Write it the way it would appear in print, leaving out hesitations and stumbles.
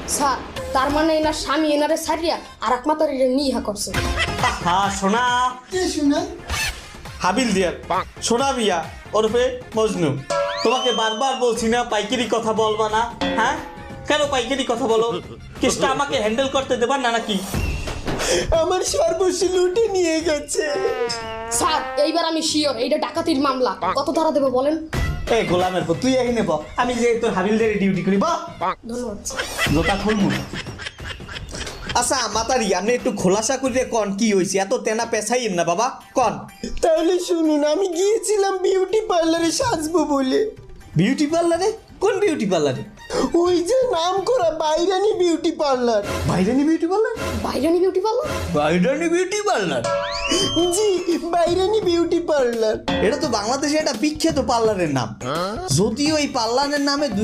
Sir তার মানে এনার স্বামী এনারে ছাড়িয়া আর এক মাতারি নিয়ে ইহা করছে। হ্যাঁ সোনা, কে শুনে? হাবিল দিয়ার সোনা বিয়া ওরফে মজনু। তোমাকে বারবার বলছি না পাইকারি কথা বলবা না, হ্যাঁ কেন পাইকারি কথা বলো? কেসটা আমাকে হ্যান্ডেল করতে দেবা না নাকি? আমার সর্বস্ব লুটে নিয়ে গেছে। স্যার এইবার আমি শিওর এইটা ডাকাতির মামলা। কত ধারা দেবো বলেন? এই গোলামের পর তুই এখানে ব, আমি যে তোর হাবিলদারি ডিউটি করি বা ধন্যবাদ স্যার। জোতা খুলবো। আচ্ছা মাতারি আপনি একটু খোলাসা করে কন কি হয়েছে, এত তেনা পেছাইন না বাবা, কন। তাহলে শুনুন, আমি গিয়েছিলাম বিউটি পার্লারে সাজবো বলে। বিউটি পার্লারে? কোন বিউটি পার্লারে? ওই যে নাম করা Bairani beauty parlour. Bairani beauty parlour? Bairani beauty parlour? Bairani beauty parlour? জি, বাইরানি বিউটি পার্লার। এটা তো বাংলাদেশে একটা বিখ্যাত পার্লারের নাম, যদিও এই পার্লারের নামে দুই